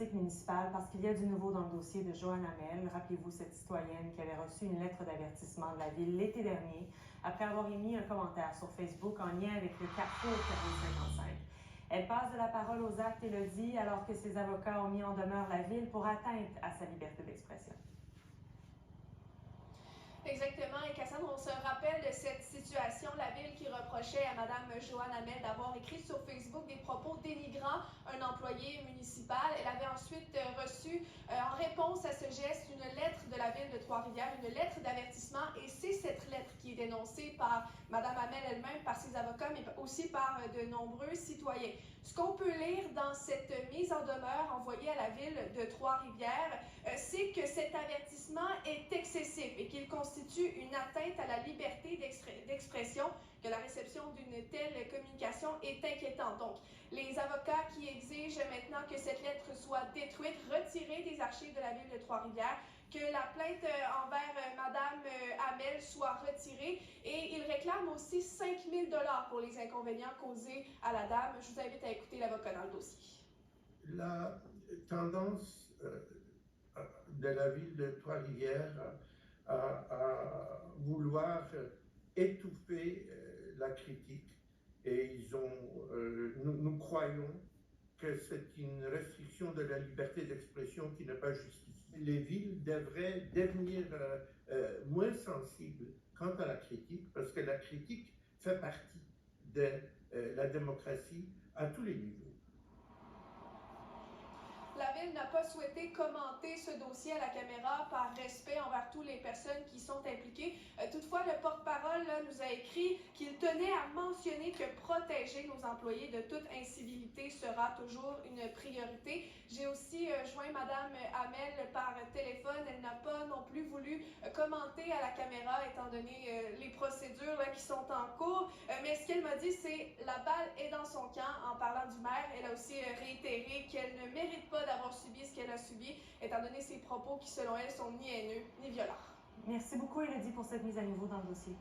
municipale parce qu'il y a du nouveau dans le dossier de Joanne Hamel. Rappelez-vous cette citoyenne qui avait reçu une lettre d'avertissement de la Ville l'été dernier après avoir émis un commentaire sur Facebook en lien avec le carrefour 4055. Elle passe de la parole aux actes et le dit alors que ses avocats ont mis en demeure la Ville pour atteinte à sa liberté d'expression. Exactement. Et Cassandre, on se rappelle de cette situation, la Ville qui reprochait à Mme Joanne Hamel d'avoir écrit sur Facebook des propos dénigrant un employé municipal. Elle avait ensuite reçu, en réponse à ce geste, une lettre de la Ville de Trois-Rivières, une lettre d'avertissement. Et c'est cette lettre qui est dénoncée par Mme Hamel elle-même, par ses avocats, mais aussi par de nombreux citoyens. Ce qu'on peut lire dans cette mise en demeure envoyée à la Ville de Trois-Rivières, c'est que cet avertissement est excessif et qu'il constitue une atteinte à la liberté d'expression, que la réception d'une telle communication est inquiétante. Donc, les avocats qui exigent maintenant que cette lettre soit détruite, retirée des archives de la Ville de Trois-Rivières, que la plainte envers Mme Hamel soit retirée et ils réclament aussi 5 000 $ pour les inconvénients causés à la dame. Je vous invite à écouter l'avocat dans le dossier. La tendance de la Ville de Trois-Rivières à vouloir étouffer la critique et nous croyons que c'est une restriction de la liberté d'expression qui n'est pas justifiée. Les villes devraient devenir moins sensibles quant à la critique parce que la critique fait partie de la démocratie à tous les niveaux. La Ville n'a pas souhaité commenter ce dossier à la caméra par respect envers toutes les personnes qui sont impliquées. Toutefois, le porte-parole nous a écrit qu'il tenait à mentionner que protéger nos employés de toute incivilité sera toujours une priorité. J'ai aussi joint Mme Hamel par téléphone. Elle n'a pas non plus voulu commenter à la caméra étant donné les procédures qui sont en cours. Mais ce qu'elle m'a dit, c'est la balle est dans son camp. En parlant du maire, elle a aussi réitéré qu'elle ne mérite pas d'avoir subi ce qu'elle a subi, étant donné ses propos qui, selon elle, sont ni haineux ni violents. Merci beaucoup, Élodie, pour cette mise à niveau dans le dossier.